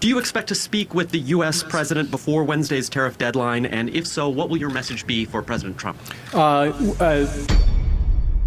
Do you expect to speak with the U.S. president before Wednesday's tariff deadline? And if so, what will your message be for President Trump?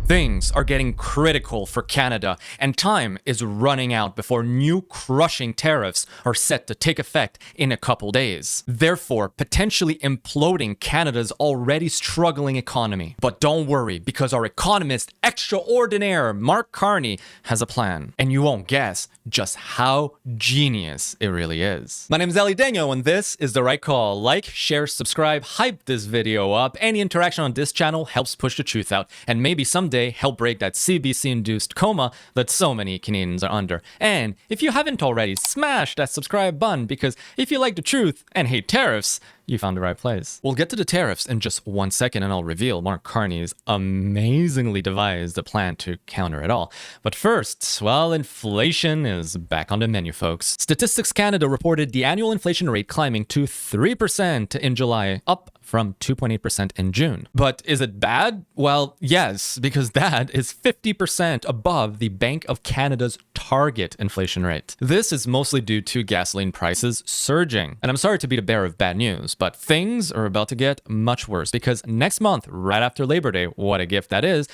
Things are getting critical for Canada, and time is running out before new crushing tariffs are set to take effect in a couple days, therefore potentially imploding Canada's already struggling economy. But don't worry, because our economist extraordinaire Mark Carney has a plan, and you won't guess just how genius it really is. My name is Ali Daniel, and this is The Right Call. Like, share, subscribe, hype this video up. Any interaction on this channel helps push the truth out, and maybe someday help break that CBC-induced coma that so many Canadians are under. And if you haven't already, smash that subscribe button, because if you like the truth and hate tariffs, you found the right place. We'll get to the tariffs in just 1 second, and I'll reveal Mark Carney's amazingly devised plan to counter it all. But first, well, inflation is back on the menu, folks. Statistics Canada reported the annual inflation rate climbing to 3% in July, up from 2.8% in June. But is it bad? Well, yes, because that is 50% above the Bank of Canada's target inflation rate. This is mostly due to gasoline prices surging. And I'm sorry to be the bearer of bad news, but things are about to get much worse, because next month, right after Labor Day, what a gift that is,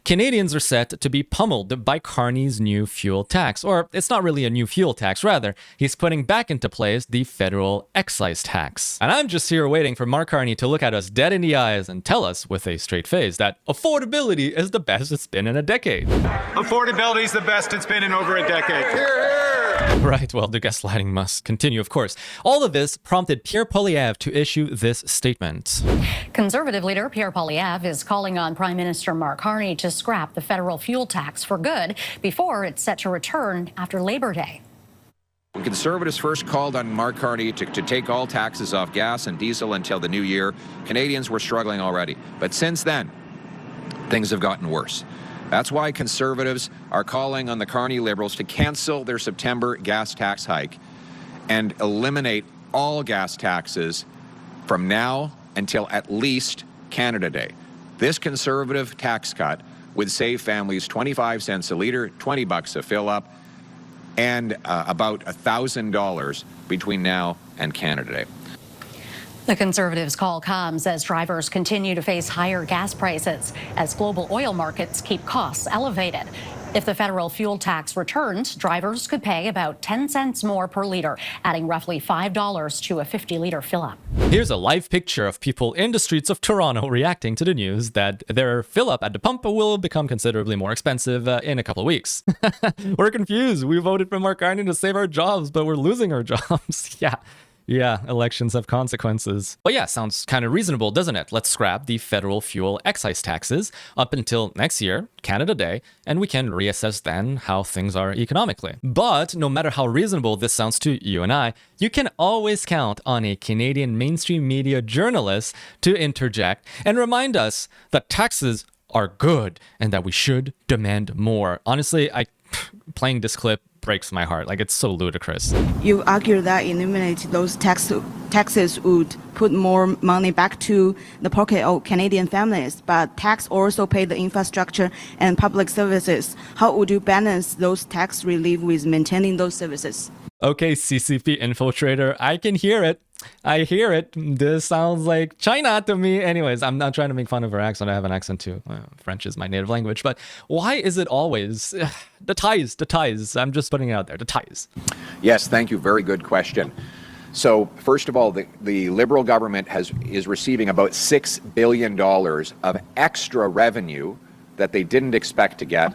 Canadians are set to be pummeled by Carney's new fuel tax. Or it's not really a new fuel tax, rather, he's putting back into place the Federal Excise Tax. And I'm just here waiting for Mark Carney to look at us dead in the eyes and tell us with a straight face that affordability is the best it's been in a decade. Affordability is the best it's been in over a decade. Right, well, the gaslighting must continue, of course. All of this prompted Pierre Poilievre to issue this statement. Conservative leader Pierre Poilievre is calling on Prime Minister Mark Carney to scrap the federal fuel tax for good before it's set to return after Labor Day. When Conservatives first called on Mark Carney to take all taxes off gas and diesel until the new year, Canadians were struggling already. But since then, things have gotten worse. That's why Conservatives are calling on the Carney Liberals to cancel their September gas tax hike and eliminate all gas taxes from now until at least Canada Day. This Conservative tax cut would save families 25 cents a litre, 20 bucks a fill-up, and about $1,000 between now and Canada Day. The Conservatives' call comes as drivers continue to face higher gas prices as global oil markets keep costs elevated. If the federal fuel tax returns, drivers could pay about 10 cents more per litre, adding roughly $5 to a 50-litre fill-up. Here's a live picture of people in the streets of Toronto reacting to the news that their fill-up at the pump will become considerably more expensive in a couple of weeks. We're confused. We voted for Mark Carney to save our jobs, but we're losing our jobs. Yeah, elections have consequences. But yeah, sounds kind of reasonable, doesn't it? Let's scrap the federal fuel excise taxes up until next year, Canada Day, and we can reassess then how things are economically. But no matter how reasonable this sounds to you and I, you can always count on a Canadian mainstream media journalist to interject and remind us that taxes are good and that we should demand more. Honestly, playing this clip breaks my heart. Like, it's so ludicrous. You argue that eliminating those taxes would put more money back to the pocket of Canadian families, but tax also pay the infrastructure and public services. How would you balance those tax relief with maintaining those services? Okay, CCP infiltrator, I can hear it. I hear it. This sounds like China to me. Anyways, I'm not trying to make fun of her accent. I have an accent too. French is my native language. But why is it always the ties? I'm just putting it out there, the ties. Yes, thank you. Very good question. So first of all, the Liberal government is receiving about $6 billion of extra revenue that they didn't expect to get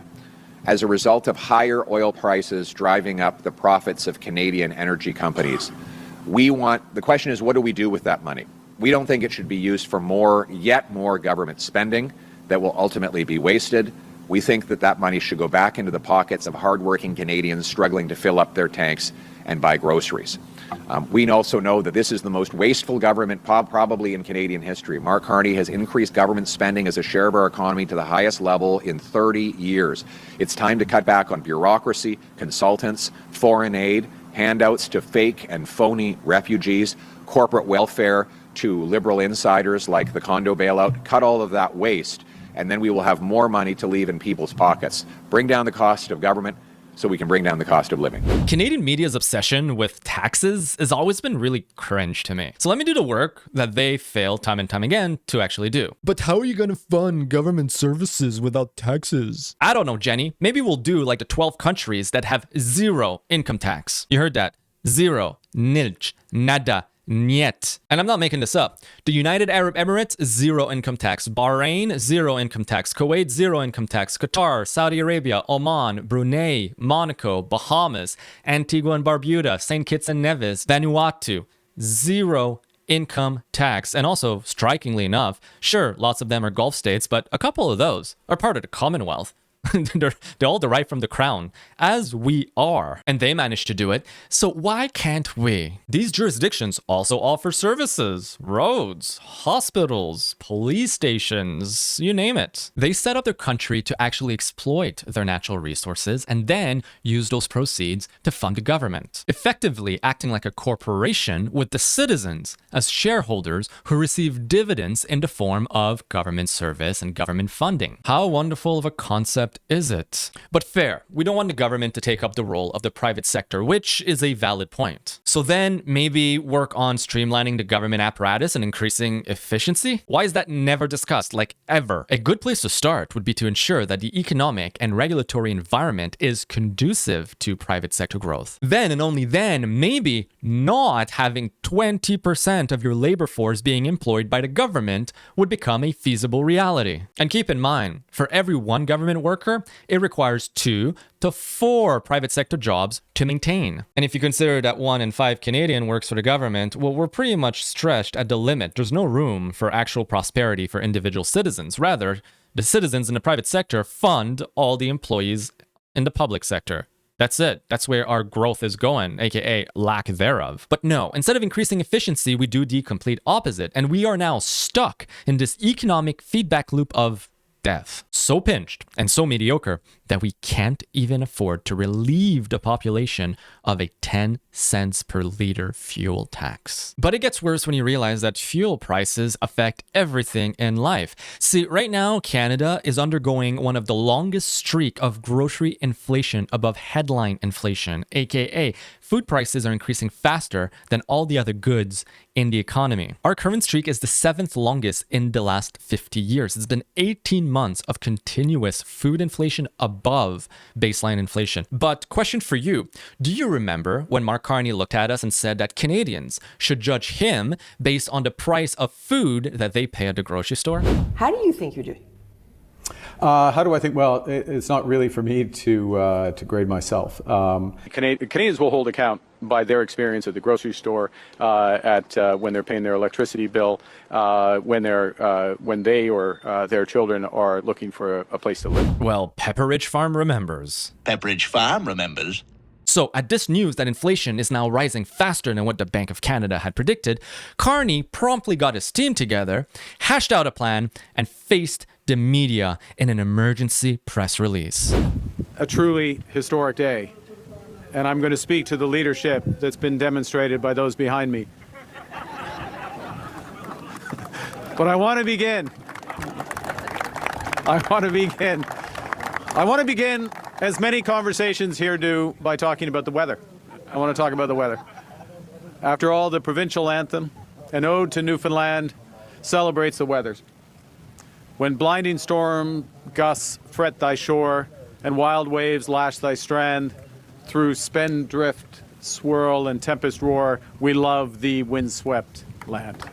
as a result of higher oil prices driving up the profits of Canadian energy companies. The question is, what do we do with that money? We don't think it should be used for yet more government spending that will ultimately be wasted. We think that money should go back into the pockets of hardworking Canadians struggling to fill up their tanks and buy groceries. We also know that this is the most wasteful government probably in Canadian history. Mark Carney has increased government spending as a share of our economy to the highest level in 30 years. It's time to cut back on bureaucracy, consultants, foreign aid, handouts to fake and phony refugees, corporate welfare to Liberal insiders like the condo bailout. Cut all of that waste, and then we will have more money to leave in people's pockets. Bring down the cost of government, so we can bring down the cost of living. Canadian media's obsession with taxes has always been really cringe to me. So let me do the work that they fail time and time again to actually do. But how are you going to fund government services without taxes? I don't know, Jenny. Maybe we'll do like the 12 countries that have zero income tax. You heard that. Zero. Nilch. Nada. Niet. And I'm not making this up. The United Arab Emirates, zero income tax. Bahrain, zero income tax. Kuwait, zero income tax. Qatar, Saudi Arabia, Oman, Brunei, Monaco, Bahamas, Antigua and Barbuda, St. Kitts and Nevis, Vanuatu, zero income tax. And also, strikingly enough, sure, lots of them are Gulf states, but a couple of those are part of the Commonwealth. They're all derived from the crown, as we are, and they managed to do it. So why can't we? These jurisdictions also offer services, roads, hospitals, police stations, you name it. They set up their country to actually exploit their natural resources and then use those proceeds to fund the government, effectively acting like a corporation with the citizens as shareholders who receive dividends in the form of government service and government funding. How wonderful of a concept is it? But fair, we don't want the government to take up the role of the private sector, which is a valid point. So then maybe work on streamlining the government apparatus and increasing efficiency? Why is that never discussed, like ever? A good place to start would be to ensure that the economic and regulatory environment is conducive to private sector growth. Then and only then, maybe not having 20% of your labor force being employed by the government would become a feasible reality. And keep in mind, for every one government worker, it requires 2 to 4 private sector jobs to maintain. And if you consider that 1 in 5 Canadian works for the government, well, we're pretty much stretched at the limit. There's no room for actual prosperity for individual citizens. Rather, the citizens in the private sector fund all the employees in the public sector. That's it. That's where our growth is going, aka lack thereof. But no, instead of increasing efficiency, we do the complete opposite. And we are now stuck in this economic feedback loop of death. So pinched and so mediocre that we can't even afford to relieve the population of a 10 cents per liter fuel tax. But it gets worse when you realize that fuel prices affect everything in life. See, right now, Canada is undergoing one of the longest streak of grocery inflation above headline inflation, aka food prices are increasing faster than all the other goods in the economy. Our current streak is the 7th longest in the last 50 years. It's been 18 months of continuous food inflation above baseline inflation. But question for you, do you remember when Mark Carney looked at us and said that Canadians should judge him based on the price of food that they pay at the grocery store? How do you think you're doing? How do I think? Well, it's not really for me to grade myself. Canadians will hold account by their experience at the grocery store, when they're paying their electricity bill, when they or their children are looking for a place to live. Well, Pepperidge Farm remembers. Pepperidge Farm remembers. So at this news that inflation is now rising faster than what the Bank of Canada had predicted, Carney promptly got his team together, hashed out a plan, and faced the media in an emergency press release. A truly historic day, and I'm going to speak to the leadership that's been demonstrated by those behind me. But I want to begin. As many conversations here do, by talking about the weather. I want to talk about the weather. After all, the provincial anthem, an ode to Newfoundland, celebrates the weathers. When blinding storm gusts fret thy shore, and wild waves lash thy strand, through spendthrift, swirl, and tempest roar, we love thee windswept land.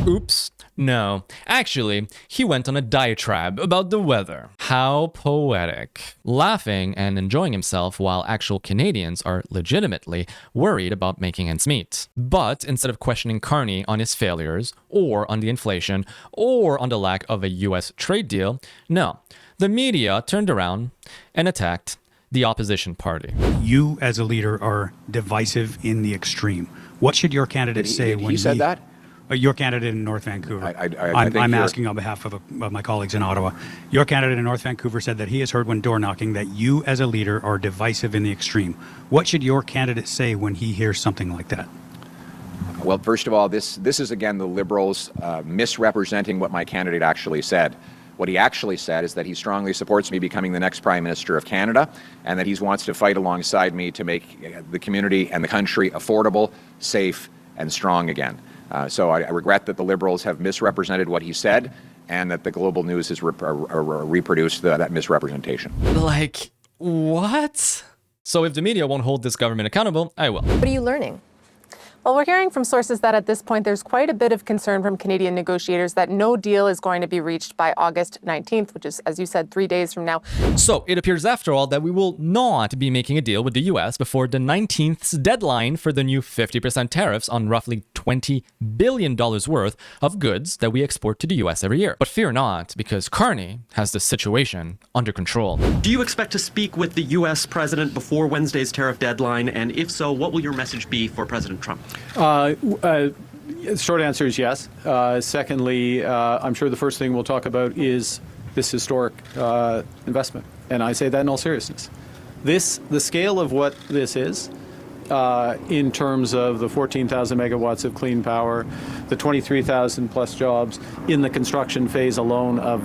Oops. No, actually, he went on a diatribe about the weather. How poetic. Laughing and enjoying himself while actual Canadians are legitimately worried about making ends meet. But instead of questioning Carney on his failures, or on the inflation, or on the lack of a US trade deal, no, the media turned around and attacked the opposition party. You, as a leader, are divisive in the extreme. What should your candidate say when he said that? Your candidate in North Vancouver. I'm asking on behalf of my colleagues in Ottawa. Your candidate in North Vancouver said that he has heard when door knocking that you as a leader are divisive in the extreme. What should your candidate say when he hears something like that? Well, first of all, this is again the Liberals misrepresenting what my candidate actually said. What he actually said is that he strongly supports me becoming the next Prime Minister of Canada, and that he wants to fight alongside me to make the community and the country affordable, safe, and strong again. So I regret that the Liberals have misrepresented what he said, and that the global news has reproduced that misrepresentation. Like, what? So if the media won't hold this government accountable, I will. What are you learning? Well, we're hearing from sources that at this point there's quite a bit of concern from Canadian negotiators that no deal is going to be reached by August 19th, which is, as you said, 3 days from now. So it appears after all that we will not be making a deal with the US before the 19th's deadline for the new 50% tariffs on roughly $20 billion worth of goods that we export to the US every year. But fear not, because Carney has the situation under control. Do you expect to speak with the U.S. president before Wednesday's tariff deadline? And if so, what will your message be for President Trump? Short answer is yes. Secondly, I'm sure the first thing we'll talk about is this historic investment. And I say that in all seriousness. The scale of what this is, in terms of the 14,000 megawatts of clean power, the 23,000 plus jobs in the construction phase alone of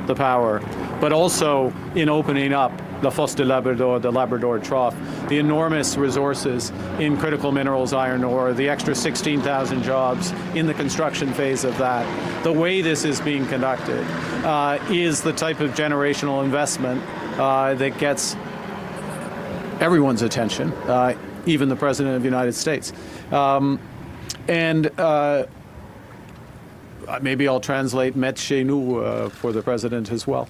the power, but also in opening up the Fosse de Labrador, the Labrador Trough, the enormous resources in critical minerals, iron ore, the extra 16,000 jobs in the construction phase of that. The way this is being conducted is the type of generational investment that gets everyone's attention, even the President of the United States. Maybe I'll translate "met chez nous" for the President as well,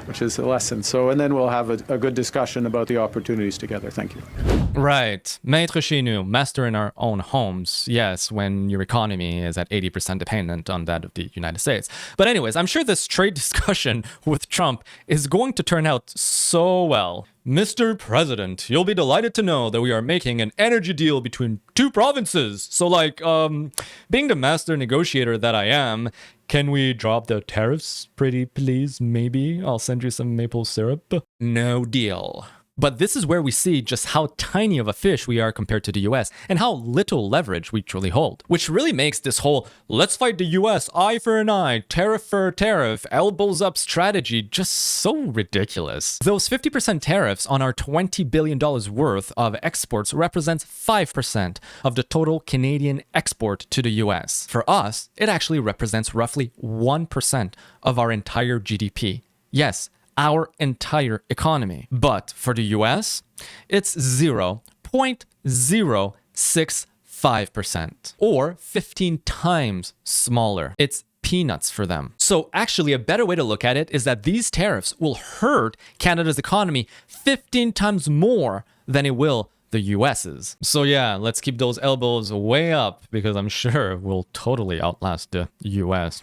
which is a lesson. And then we'll have a good discussion about the opportunities together. Thank you. Right. Maître chez nous, master in our own homes. Yes, when your economy is at 80% dependent on that of the United States. But anyways, I'm sure this trade discussion with Trump is going to turn out so well. Mr. President, you'll be delighted to know that we are making an energy deal between two provinces. So being the master negotiator that I am, can we drop the tariffs, pretty please? Maybe I'll send you some maple syrup. No deal. But this is where we see just how tiny of a fish we are compared to the US and how little leverage we truly hold. Which really makes this whole let's fight the US eye for an eye, tariff for a tariff, elbows up strategy just so ridiculous. Those 50% tariffs on our $20 billion worth of exports represents 5% of the total Canadian export to the US. For us, it actually represents roughly 1% of our entire GDP. Yes, our entire economy. But for the US, it's 0.065%, or 15 times smaller. It's peanuts for them. So actually, a better way to look at it is that these tariffs will hurt Canada's economy 15 times more than it will the US's. So yeah, let's keep those elbows way up because I'm sure we'll totally outlast the US.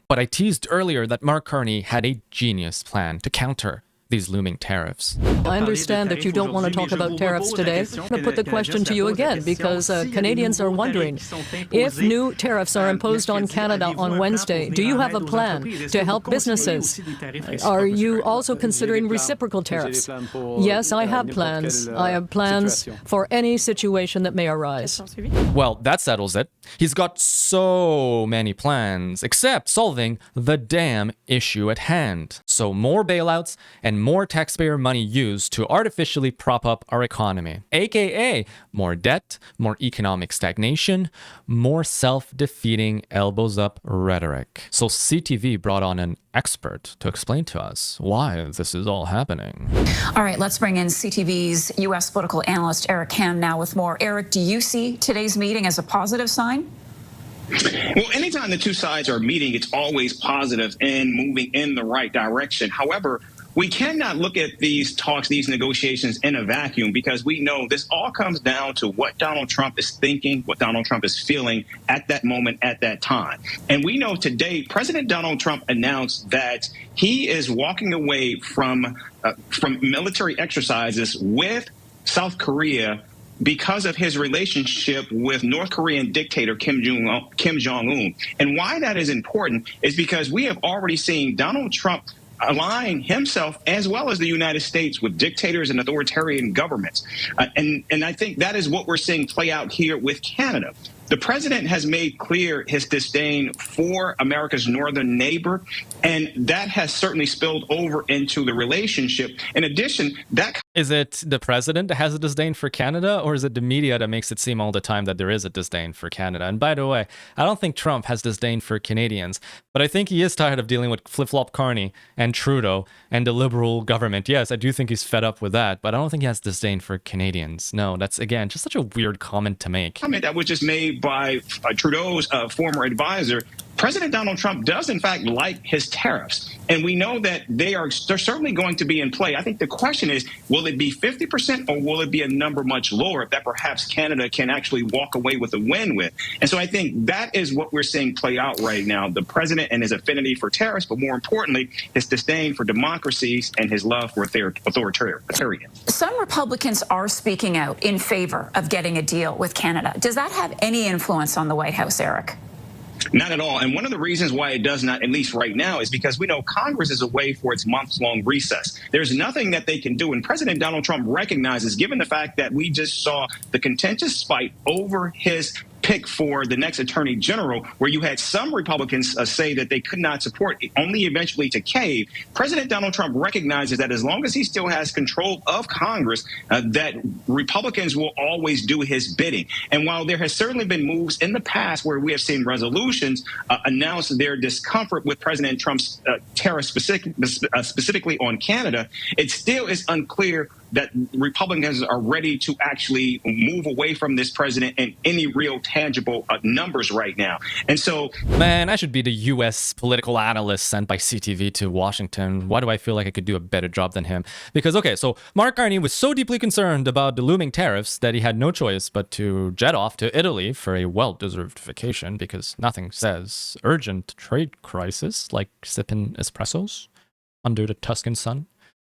But I teased earlier that Mark Carney had a genius plan to counter these looming tariffs. I understand that you don't want to talk about tariffs today. I'm going to put the question to you again because Canadians are wondering, if new tariffs are imposed on Canada on Wednesday, do you have a plan to help businesses? Are you also considering reciprocal tariffs? Yes, I have plans. I have plans for any situation that may arise. Well, that settles it. He's got so many plans, except solving the damn issue at hand. So more bailouts and more taxpayer money used to artificially prop up our economy, aka more debt, more economic stagnation, more self-defeating elbows up rhetoric. So CTV brought on an expert to explain to us why this is all happening. All right, let's bring in CTV's U.S. political analyst Eric Ham now with more. Eric, do you see today's meeting as a positive sign? Well, anytime the two sides are meeting, it's always positive and moving in the right direction. However, we cannot look at these talks, these negotiations in a vacuum, because we know this all comes down to what Donald Trump is thinking, what Donald Trump is feeling at that moment, at that time. And we know today, President Donald Trump announced that he is walking away from military exercises with South Korea because of his relationship with North Korean dictator Kim Jong-un. And why that is important is because we have already seen Donald Trump align himself as well as the United States with dictators and authoritarian governments. And I think that is what we're seeing play out here with Canada. the president has made clear his disdain for America's northern neighbor, and that has certainly spilled over into the relationship. In addition, that... Is it the president that has a disdain for Canada, or is it the media that makes it seem all the time that there is a disdain for Canada? And by the way, I don't think Trump has disdain for Canadians, but I think he is tired of dealing with flip-flop Carney and Trudeau and the Liberal government. Yes, I do think he's fed up with that, but I don't think he has disdain for Canadians. No, that's, again, just such a weird comment to make. Comment that was just made by Trudeau's former advisor. President Donald Trump does, in fact, like his tariffs. And we know that they're certainly going to be in play. I think the question is, will it be 50% or will it be a number much lower that perhaps Canada can actually walk away with a win with? And so I think that is what we're seeing play out right now. The president and his affinity for tariffs, but more importantly, his disdain for democracies and his love for authoritarian. Some Republicans are speaking out in favor of getting a deal with Canada. Does that have any influence on the White House, Eric? Not at all. And one of the reasons why it does not, at least right now, is because we know Congress is away for its months-long recess. There's nothing that they can do. And President Donald Trump recognizes, given the fact that we just saw the contentious fight over his pick for the next attorney general, where you had some Republicans say that they could not support it, only eventually to cave. President Donald Trump recognizes that as long as he still has control of Congress, that Republicans will always do his bidding. And while there has certainly been moves in the past where we have seen resolutions announce their discomfort with President Trump's tariffs specifically on Canada, it still is unclear that Republicans are ready to actually move away from this president in any real tangible numbers right now. And so... Man, I should be the U.S. political analyst sent by CTV to Washington. Why do I feel like I could do a better job than him? Because, okay, so Mark Carney was so deeply concerned about the looming tariffs that he had no choice but to jet off to Italy for a well-deserved vacation, because nothing says urgent trade crisis like sipping espressos under the Tuscan sun.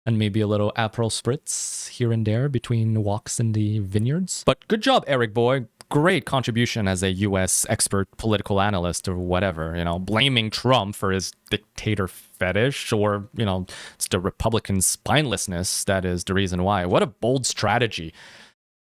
And maybe a little Aperol Spritz here and there between walks in the vineyards. But good job, Eric boy. Great contribution as a U.S. expert political analyst or whatever, you know, blaming Trump for his dictator fetish, or, you know, it's the Republican spinelessness that is the reason why. What a bold strategy.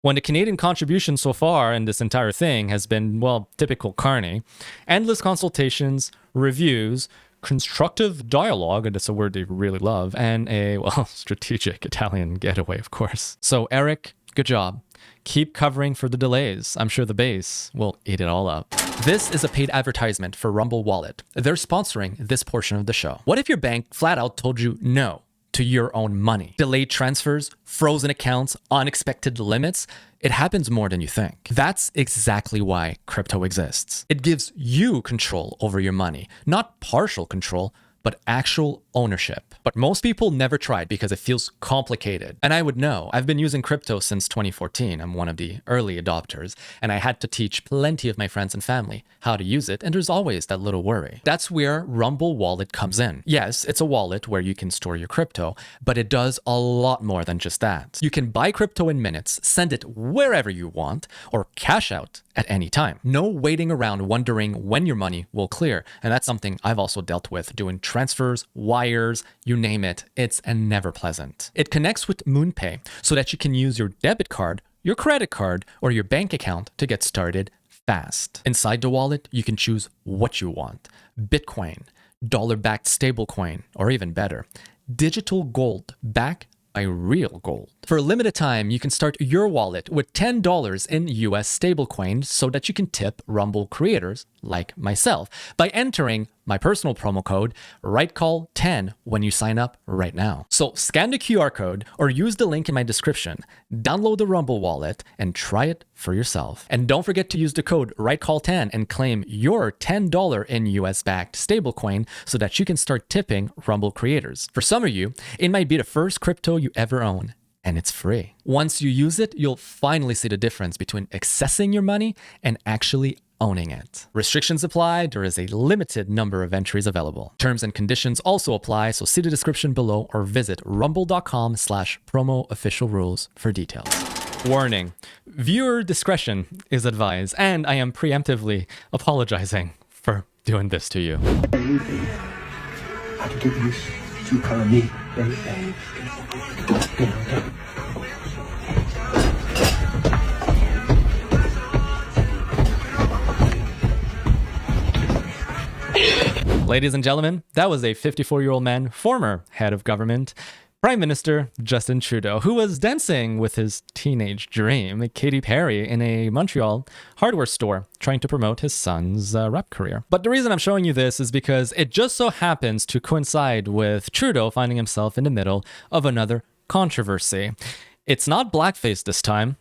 When the Canadian contribution so far in this entire thing has been, well, typical Carney. Endless consultations, reviews, constructive dialogue, and that's a word they really love, and a, well, strategic Italian getaway, of course. So, Eric, good job. Keep covering for the delays. I'm sure the base will eat it all up. This is a paid advertisement for Rumble Wallet. They're sponsoring this portion of the show. What if your bank flat out told you no to your own money? Delayed transfers, frozen accounts, unexpected limits. It happens more than you think. That's exactly why crypto exists. It gives you control over your money, not partial control, but actual ownership. But most people never tried because it feels complicated. And I would know. I've been using crypto since 2014. I'm one of the early adopters, and I had to teach plenty of my friends and family how to use it, and there's always that little worry. That's where Rumble Wallet comes in. Yes, it's a wallet where you can store your crypto, but it does a lot more than just that. You can buy crypto in minutes, send it wherever you want, or cash out at any time. No waiting around wondering when your money will clear. And that's something I've also dealt with, doing transfers, wires, you name it. It's never pleasant. It connects with MoonPay so that you can use your debit card, your credit card, or your bank account to get started fast. Inside the wallet, you can choose what you want. Bitcoin, dollar-backed stablecoin, or even better, digital gold backed by real gold. For a limited time, you can start your wallet with $10 in US stablecoin so that you can tip Rumble creators like myself by entering my personal promo code RightCall10 when you sign up right now. So scan the QR code or use the link in my description, download the Rumble wallet, and try it for yourself. And don't forget to use the code RightCall10 and claim your $10 in US backed stablecoin so that you can start tipping Rumble creators. For some of you, it might be the first crypto you ever own, and it's free. Once you use it, you'll finally see the difference between accessing your money and actually owning it. Restrictions apply. There is a limited number of entries available. Terms and conditions also apply, so see the description below or visit rumble.com/promo-official-rules for details. Warning, viewer discretion is advised, and I am preemptively apologizing for doing this to you. How to get used to color me, baby. Ladies and gentlemen, that was a 54-year-old man, former head of government, Prime Minister Justin Trudeau, who was dancing with his teenage dream, Katy Perry, in a Montreal hardware store, trying to promote his son's rap career. But the reason I'm showing you this is because it just so happens to coincide with Trudeau finding himself in the middle of another controversy. It's not blackface this time,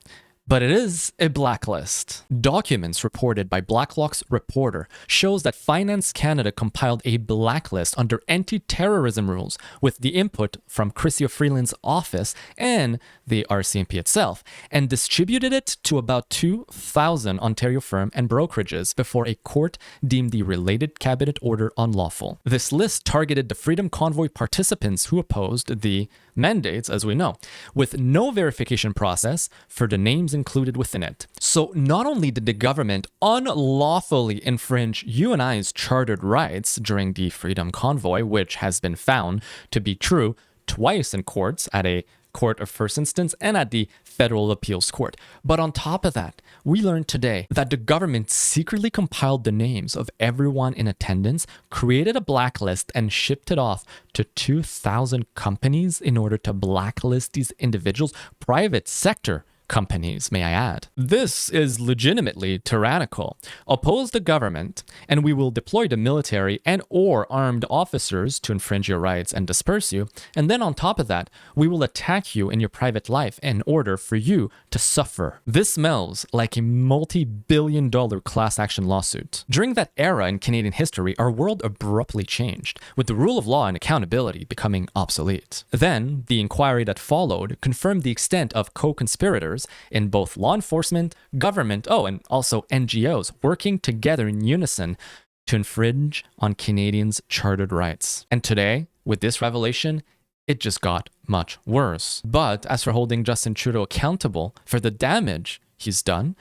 but it is a blacklist. Documents reported by Blacklock's reporter shows that Finance Canada compiled a blacklist under anti-terrorism rules with the input from Chrystia Freeland's office and the RCMP itself, and distributed it to about 2,000 Ontario firms and brokerages before a court deemed the related cabinet order unlawful. This list targeted the Freedom Convoy participants who opposed the mandates, as we know, with no verification process for the names included within it. So not only did the government unlawfully infringe you and I's chartered rights during the Freedom Convoy, which has been found to be true twice in courts, at a court of first instance and at the Federal Appeals Court. But on top of that, we learned today that the government secretly compiled the names of everyone in attendance, created a blacklist, and shipped it off to 2,000 companies in order to blacklist these individuals, private sector companies, may I add. This is legitimately tyrannical. Oppose the government, and we will deploy the military and or armed officers to infringe your rights and disperse you. And then on top of that, we will attack you in your private life in order for you to suffer. This smells like a multi-billion-dollar class action lawsuit. During that era in Canadian history, our world abruptly changed, with the rule of law and accountability becoming obsolete. Then, the inquiry that followed confirmed the extent of co-conspirators in both law enforcement, government, and also NGOs working together in unison to infringe on Canadians' chartered rights. And today, with this revelation, it just got much worse. But as for holding Justin Trudeau accountable for the damage he's done,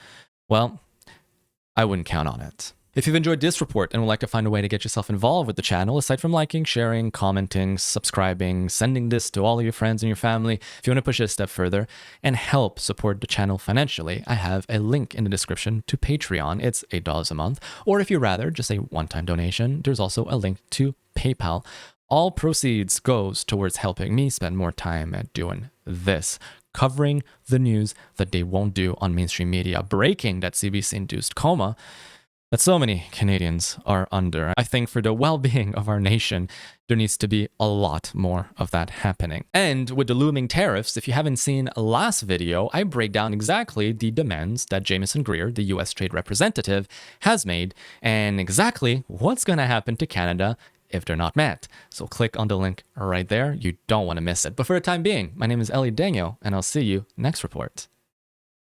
well, I wouldn't count on it. If you've enjoyed this report and would like to find a way to get yourself involved with the channel, aside from liking, sharing, commenting, subscribing, sending this to all of your friends and your family, if you want to push it a step further and help support the channel financially, I have a link in the description to Patreon. It's $8 a month. Or if you rather, just a one-time donation, there's also a link to PayPal. All proceeds goes towards helping me spend more time at doing this, covering the news that they won't do on mainstream media, breaking that CBC-induced coma that so many Canadians are under. I think for the well-being of our nation, there needs to be a lot more of that happening. And with the looming tariffs, if you haven't seen last video, I break down exactly the demands that Jamieson Greer, the US Trade Representative, has made, and exactly what's going to happen to Canada if they're not met. So click on the link right there. You don't want to miss it. But for the time being, my name is Ellie Daniel, and I'll see you next report.